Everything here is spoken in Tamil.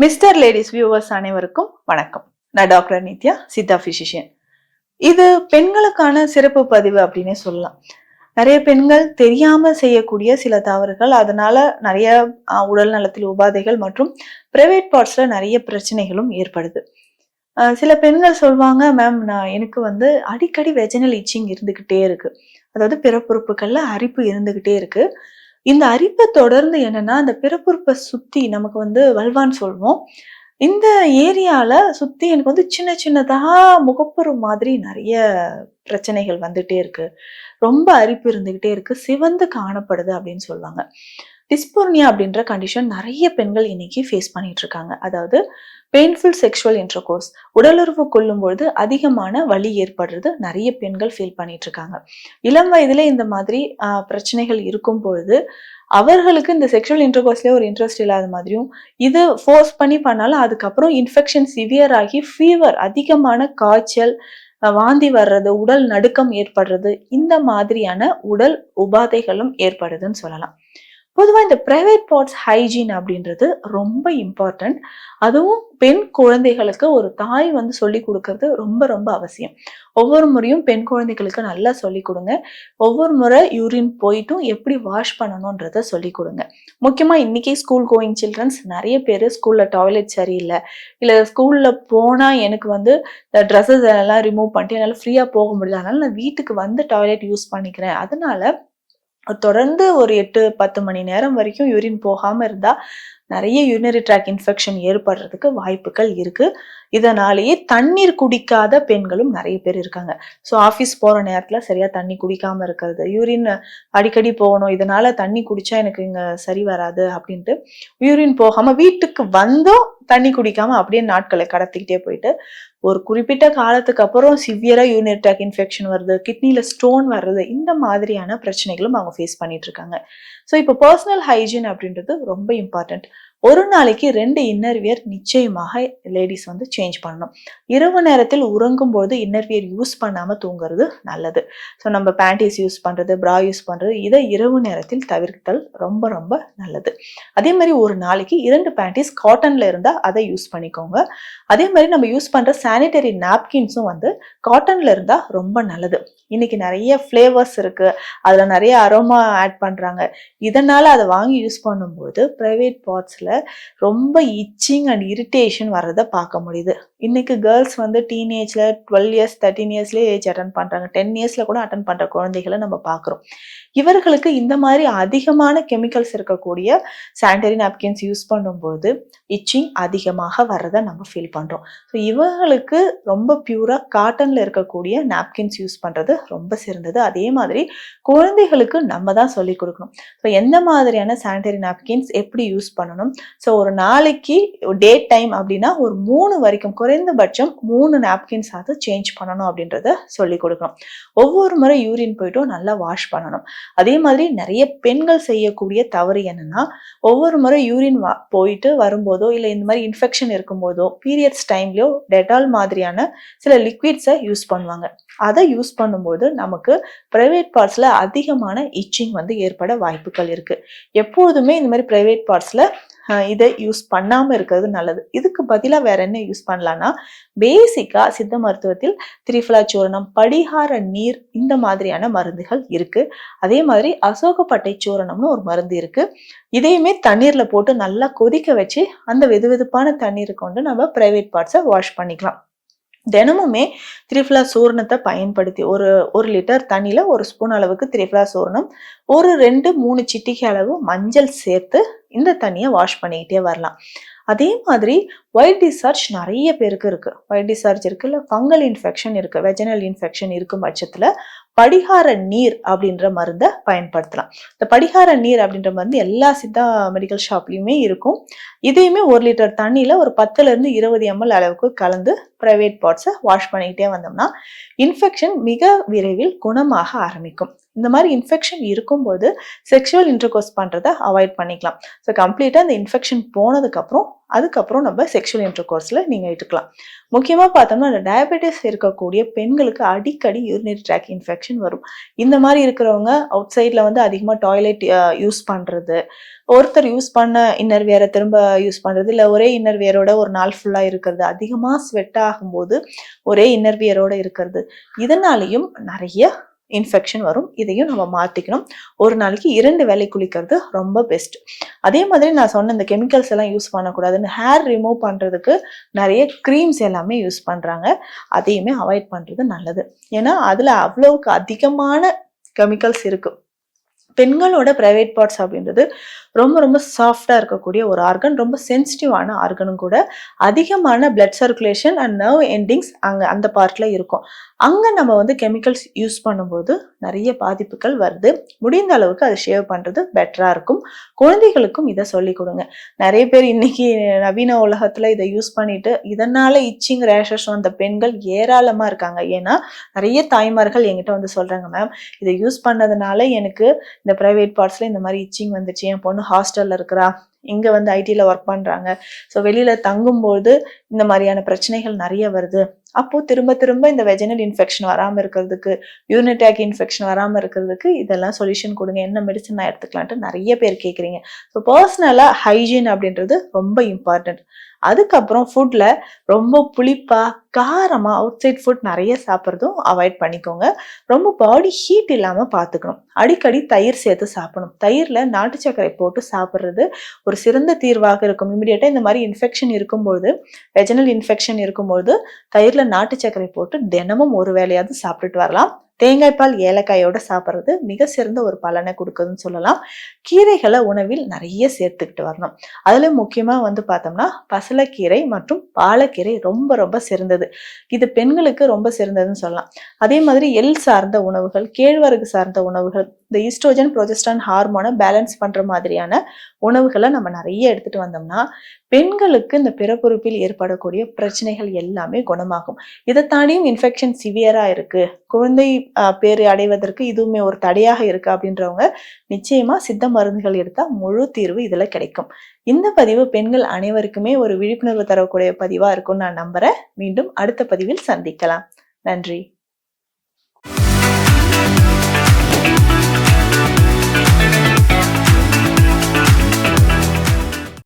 மிஸ்டர் லேடிஸ் வியூவர்ஸ் அனைவருக்கும் வணக்கம். நான் டாக்டர் நித்யா, சித்தா பிசிஷியன். இது பெண்களுக்கான சிறப்பு பதிவு அப்படின்னே சொல்லலாம். நிறைய பெண்கள் தெரியாம செய்யக்கூடிய சில தவறுகள், அதனால நிறைய உடல் நலத்தில் உபாதைகள் மற்றும் பிரைவேட் பார்ட்ஸ்ல நிறைய பிரச்சனைகளும் ஏற்படுது. சில பெண்கள் சொல்வாங்க, மேம் எனக்கு அடிக்கடி வெஜினல் இச்சிங் இருந்துகிட்டே இருக்கு. அதாவது பிறப்புறுப்புகள்ல அரிப்பு இருந்துகிட்டே இருக்கு. இந்த அரிப்பை தொடர்ந்து என்னன்னா, அந்த பிறப்புறுப்பை சுத்தி நமக்கு வல்வான்னு சொல்வோம். இந்த ஏரியால சுத்தி எனக்கு சின்ன சின்னதா முகப்பரு மாதிரி நெறைய பிரச்சனைகள் வந்துட்டே இருக்கு. ரொம்ப அரிப்பு இருந்துகிட்டே இருக்கு. சிவந்து காணப்படுது அப்படின்னு சொல்லுவாங்க. டிஸ்போர்னியா அப்படின்ற கண்டிஷன் நெறைய பெண்கள் இன்னைக்கு ஃபேஸ் பண்ணிட்டு இருக்காங்க. அதாவது பெயின்ஃபுல் செக்ஷுவல் இன்டர்கோர்ஸ், உடலுறவு கொள்ளும்பொழுது அதிகமான வலி ஏற்படுறது நெறைய பெண்கள் ஃபீல் பண்ணிட்டு இருக்காங்க. இளம் வயதிலே இந்த மாதிரி பிரச்சனைகள் இருக்கும் பொழுது அவர்களுக்கு இந்த செக்ஷுவல் இன்டர்கோர்ஸ்லயே ஒரு இன்ட்ரெஸ்ட் இல்லாத மாதிரியும், இது ஃபோர்ஸ் பண்ணி பண்ணாலும் அதுக்கப்புறம் இன்ஃபெக்ஷன் சிவியர் ஆகி ஃபீவர், அதிகமான காய்ச்சல், வாந்தி வர்றது, உடல் நடுக்கம் ஏற்படுறது, இந்த மாதிரியான உடல் உபாதைகளும் ஏற்படுதுன்னு சொல்லலாம். பொதுவா இந்த பிரைவேட் பார்ட்ஸ் ஹைஜீன் அப்படின்றது ரொம்ப இம்பார்ட்டன்ட். அதுவும் பெண் குழந்தைகளுக்கு ஒரு தாய் சொல்லிக் கொடுக்கறது ரொம்ப ரொம்ப அவசியம். ஒவ்வொரு முறையும் பெண் குழந்தைகளுக்கு நல்லா சொல்லிக் கொடுங்க. ஒவ்வொரு முறை யூரின் போயிட்டும் எப்படி வாஷ் பண்ணணும்ன்றத சொல்லிக் கொடுங்க. முக்கியமா இன்னைக்கு ஸ்கூல் கோயிங் சில்ட்ரன்ஸ் நிறைய பேர் ஸ்கூல்ல டாய்லெட் சரியில்லை, இல்ல ஸ்கூல்ல போனா எனக்கு ட்ரெஸ்ஸஸ் எல்லாம் ரிமூவ் பண்ணிட்டு என்னால ஃப்ரீயா போக முடியல, அதனால நான் வீட்டுக்கு டாய்லெட் யூஸ் பண்ணிக்கிறேன், அதனால தொடர்ந்து ஒரு 8-10 மணி நேரம் வரைக்கும் யூரின் போகாம இருந்தா நிறைய யூரினரி ட்ராக் இன்ஃபெக்ஷன் ஏற்படுறதுக்கு வாய்ப்புகள் இருக்கு. இதனாலேயே தண்ணீர் குடிக்காத பெண்களும் நிறைய பேர் இருக்காங்க. ஸோ ஆஃபீஸ் போற நேரத்துல சரியா தண்ணி குடிக்காம இருக்கிறது, யூரின் அடிக்கடி போகணும், இதனால தண்ணி குடிச்சா எனக்கு இங்க சரி வராது அப்படின்ட்டு யூரின் போகாம வீட்டுக்கு வந்தும் தண்ணி குடிக்காம அப்படியே நாட்களை கடத்திக்கிட்டே போயிட்டு ஒரு குறிப்பிட்ட காலத்துக்கு அப்புறம் சிவியரா யூரினரி ட்ராக் இன்ஃபெக்ஷன் வருது, கிட்னில ஸ்டோன் வர்றது, இந்த மாதிரியான பிரச்சனைகளும் அவங்க ஃபேஸ் பண்ணிட்டு இருக்காங்க. ஸோ இப்போ பர்சனல் ஹைஜீன் அப்படின்றது ரொம்ப இம்பார்ட்டன்ட். ஒரு நாளைக்கு 2 இன்னர்வியர் நிச்சயமாக லேடிஸ் சேஞ்ச் பண்ணணும். இரவு நேரத்தில் உறங்கும் போது இன்னர்வியர் யூஸ் பண்ணாம தூங்குறது நல்லது. ஸோ நம்ம பேண்டிஸ் யூஸ் பண்றது, பிரா யூஸ் பண்றது, இதை இரவு நேரத்தில் தவிர்த்தல் ரொம்ப ரொம்ப நல்லது. அதே மாதிரி ஒரு நாளைக்கு 2 பேண்டிஸ் காட்டன்ல இருந்தா அதை யூஸ் பண்ணிக்கோங்க. அதே மாதிரி நம்ம யூஸ் பண்ற சானிடரி நாப்கின்ஸும் காட்டன்ல இருந்தா ரொம்ப நல்லது. இன்னைக்கு நிறைய ஃபிளேவர்ஸ் இருக்கு, அதுல நிறைய அரோமா ஆட் பண்றாங்க. இதனால அதை வாங்கி யூஸ் பண்ணும்போது பிரைவேட் பார்ட்ஸ்ல ரொம்ப இச்சிங் அண்ட் இரிட்டேஷன் வர்றதை பார்க்க முடியுது. இன்னைக்கு கேர்ள்ஸ் டீனேஜ்ல 12 இயர்ஸ் 13 இயர்ஸ்லயே ஏஜ் அட்டன் பண்றாங்க, 10 இயர்ஸ்ல கூட அட்டன் பண்ற குழந்தைகளை நம்ம பார்க்கிறோம். இவர்களுக்கு இந்த மாதிரி அதிகமான கெமிக்கல்ஸ் இருக்கக்கூடிய சானிடரி நாப்கின்ஸ் யூஸ் பண்ணும்போது இச்சிங் அதிகமாக வர்றதை நம்ம ஃபீல் பண்றோம். ஸோ இவங்களுக்கு ரொம்ப பியூரா காட்டன்ல இருக்கக்கூடிய நாப்கின்ஸ் யூஸ் பண்றது ரொம்ப சிறந்தது. அதே மாதிரி குழந்தைகளுக்கு நம்ம தான் சொல்லிக் கொடுக்கணும். ஸோ எந்த மாதிரியான சானிடரி நாப்கின்ஸ் எப்படி யூஸ் பண்ணணும். ஸோ ஒரு நாளைக்கு டே டைம் அப்படின்னா ஒரு 3 வரைக்கும், குறைந்தபட்சம் 3 நாப்கின்ஸ் சேஞ்ச் பண்ணணும் அப்படின்றத சொல்லிக் கொடுக்கணும். ஒவ்வொரு முறை யூரின் போயிட்டும் நல்லா வாஷ் பண்ணணும். அதே மாதிரி நிறைய பெண்கள் செய்யக்கூடிய தவறு என்னன்னா, ஒவ்வொரு முறை யூரின் போயிட்டு வரும்போதோ, இல்ல இந்த மாதிரி இன்ஃபெக்ஷன் இருக்கும்போதோ, பீரியட்ஸ் டைம்லயோ டெட்டால் மாதிரியான சில லிக்விட்ஸை யூஸ் பண்ணுவாங்க. அதை யூஸ் பண்ணும்போது நமக்கு பிரைவேட் பார்ட்ஸ்ல அதிகமான இச்சிங் ஏற்பட வாய்ப்புகள் இருக்கு. எப்பொழுதுமே இந்த மாதிரி பிரைவேட் பார்ட்ஸ்ல இதை யூஸ் பண்ணாம இருக்கிறது நல்லது. இதுக்கு பதிலா வேற என்ன யூஸ் பண்ணலாம்னா, பேசிக்கா சித்த மருத்துவத்தில் திரிஃபலா சூரணம், படிகார நீர், இந்த மாதிரியான மருந்துகள் இருக்கு. அதே மாதிரி அசோகப்பட்டை சூரணம்னு ஒரு மருந்து இருக்கு. இதையுமே தண்ணீர்ல போட்டு நல்லா கொதிக்க வச்சு அந்த வெதுவெதுப்பான தண்ணீரை கொண்டு நம்ம பிரைவேட் பார்ட்ஸை வாஷ் பண்ணிக்கலாம். தினமுமே திரிஃபலா சூரணத்தை பயன்படுத்தி ஒரு லிட்டர் தண்ணியில 1 ஸ்பூன் அளவுக்கு திரிஃபலா சூரணம், ஒரு 2-3 சிட்டிகை அளவு மஞ்சள் சேர்த்து இந்த தண்ணியை வாஷ் பண்ணிக்கிட்டே வரலாம். அதே மாதிரி ஒயிட் டிஸ்சார்ஜ் நிறைய பேருக்கு இருக்கு. ஒயிட் டிஸ்சார்ஜ் இருக்கு, இல்ல ஃபங்கல் இன்ஃபெக்ஷன் இருக்கு, வெஜினல் இன்ஃபெக்ஷன் இருக்கும் பட்சத்துல படிகார நீர் அப்படின்ற மருந்தை பயன்படுத்தலாம். இந்த படிகார நீர் அப்படின்ற மருந்து எல்லா சித்தா மெடிக்கல் ஷாப்லயுமே இருக்கும். இதையுமே 1 லிட்டர் தண்ணியில ஒரு 10-20 ml அளவுக்கு கலந்து பிரைவேட் பார்ட்ஸை வாஷ் பண்ணிக்கிட்டே வந்தோம்னா இன்ஃபெக்ஷன் மிக விரைவில் குணமாக ஆரம்பிக்கும். இந்த மாதிரி இன்ஃபெக்ஷன் இருக்கும்போது செக்ஷுவல் இன்டர்கோர்ஸ் பண்றதை அவாய்ட் பண்ணிக்கலாம். ஸோ கம்ப்ளீட்டா இந்த இன்ஃபெக்ஷன் போனதுக்கப்புறம் அதுக்கப்புறம் நம்ம செக்ஷுவல் இன்டர்கோர்ஸ்ல நீங்க இட்டுக்கலாம். முக்கியமா பார்த்தோம்னா இந்த டயபெட்டிஸ் இருக்கக்கூடிய பெண்களுக்கு அடிக்கடி யூரினரி ட்ராக் இன்ஃபெக்ஷன் வரும். இந்த மாதிரி இருக்கிறவங்க அவுட் சைட்ல வந்து அதிகமா டாய்லெட் யூஸ் பண்றது, ஒருத்தர் யூஸ் பண்ண இன்னர் வேரை திரும்ப யூஸ் பண்றது, இல்ல ஒரே இன்னர் வேரோட ஒரு நாள் ஃபுல்லா இருக்கிறது, அதிகமா ஸ்வெட் ஆகும்போது ஒரே இன்னர் வியரோட இருக்கிறது, இதனாலையும் நிறைய இன்ஃபெக்ஷன் வரும். இதையும் நம்ம மாத்திக்கணும். ஒரு நாளைக்கு 2 வேளை குளிக்கிறது ரொம்ப பெஸ்ட். அதே மாதிரி நான் சொன்ன இந்த கெமிக்கல்ஸ் எல்லாம் யூஸ் பண்ணக்கூடாதுன்னு ஹேர் ரிமூவ் பண்றதுக்கு நிறைய க்ரீம்ஸ் எல்லாமே யூஸ் பண்றாங்க. அதையுமே அவாய்ட் பண்றது நல்லது. ஏன்னா அதுல அவ்வளவுக்கு அதிகமான கெமிக்கல்ஸ் இருக்கு. பெண்களோட பிரைவேட் பார்ட்ஸ் அப்படின்றது ரொம்ப ரொம்ப சாஃப்டா இருக்கக்கூடிய ஒரு ஆர்கன், ரொம்ப சென்சிட்டிவான ஆர்கனும் கூட. அதிகமான blood circulation and nerve endings அங்க அந்த பார்ட்ல இருக்கும். அங்க நம்ம வந்து கெமிக்கல்ஸ் யூஸ் பண்ணும்போது நிறைய பாதிப்புகள் வருது. முடிந்த அளவுக்கு அதை ஷேவ் பண்றது பெட்டரா இருக்கும். குழந்தைகளுக்கும் இதை சொல்லிக் கொடுங்க. நிறைய பேர் இன்னைக்கு நவீன உலகத்துல இதை யூஸ் பண்ணிட்டு இதனால இச்சிங் ரேஷஸ் வந்த பெண்கள் ஏராளமா இருக்காங்க. ஏன்னா நிறைய தாய்மார்கள் என்கிட்ட வந்து சொல்றாங்க, மேம் இதை யூஸ் பண்ணதுனால எனக்கு இந்த பிரைவேட் பார்ட்ஸ்ல இந்த மாதிரி இச்சிங் வந்துச்சு, என் பொண்ணு ஹாஸ்டல்ல இருக்கிறா, இங்க வந்து ஐடில ஒர்க் பண்றாங்க, ஸோ வெளியில தங்கும்போது இந்த மாதிரியான பிரச்சனைகள் நிறைய வருது. அப்போ திரும்ப திரும்ப இந்த வெஜினல் இன்ஃபெக்ஷன் வராம இருக்கிறதுக்கு, யூரினரி ட்ராக் இன்ஃபெக்ஷன் வராம இருக்கிறதுக்கு இதெல்லாம் சொல்யூஷன் கொடுங்க, என்ன மெடிசன் நான் எடுத்துக்கலான்ட்டு நிறைய பேர் கேட்குறீங்க. ஸோ பர்சனலா ஹைஜீன் அப்படின்றது ரொம்ப இம்பார்ட்டன்ட். அதுக்கப்புறம் ஃபுட்ல ரொம்ப புளிப்பா காரமா அவுட் சைட் ஃபுட் நிறைய சாப்பிட்றதும் அவாய்ட் பண்ணிக்கோங்க. ரொம்ப பாடி ஹீட் இல்லாம பார்த்துக்கணும். அடிக்கடி தயிர் சேர்த்து சாப்பிடணும். தயிர்ல நாட்டு சர்க்கரை போட்டு சாப்பிட்றது ஒரு சிறந்த தீர்வாக இருக்கும். இமிடியேட்டா இந்த மாதிரி இன்ஃபெக்ஷன் இருக்கும்போது, வெஜினல் இன்ஃபெக்ஷன் இருக்கும்போது தயிர்ல நாட்டு சர்க்கரை போட்டு தினமும் ஒரு வேளையாவது சாப்பிட்டுட்டு வரலாம். தேங்காய் பால் ஏலக்காயோட சாப்பிட்றது மிக சிறந்த ஒரு பலனை கொடுக்குதுன்னு சொல்லலாம். கீரைகளை உணவில் நிறைய சேர்த்துக்கிட்டு வரணும். அதுல முக்கியமா வந்து பார்த்தோம்னா பசலைக்கீரை மற்றும் பாலக்கீரை ரொம்ப ரொம்ப சிறந்தது. இது பெண்களுக்கு ரொம்ப சிறந்ததுன்னு சொல்லலாம். அதே மாதிரி எள் சார்ந்த உணவுகள், கேழ்வரகு சார்ந்த உணவுகள், இந்த ஈஸ்ட்ரோஜன் புரோஜெஸ்ட்ரான் ஹார்மோனை பேலன்ஸ் பண்ற மாதிரியான உணவுகளை நம்ம நிறைய எடுத்துட்டு வந்தோம்னா பெண்களுக்கு இந்த பிறப்புறுப்பில் ஏற்படக்கூடிய பிரச்சனைகள் எல்லாமே குணமாகும். இதை தாண்டியும் இன்ஃபெக்ஷன் சிவியரா இருக்கு, குழந்தை பேறு அடைவதற்கு இதுவுமே ஒரு தடையாக இருக்கு அப்படின்றவங்க நிச்சயமா சித்த மருந்துகள் எடுத்தா முழு தீர்வு இதுல கிடைக்கும். இந்த பதிவு பெண்கள் அனைவருக்குமே ஒரு விழிப்புணர்வு தரக்கூடிய பதிவா இருக்கும்னு நான் நம்புறேன். மீண்டும் அடுத்த பதிவில் சந்திக்கலாம். நன்றி.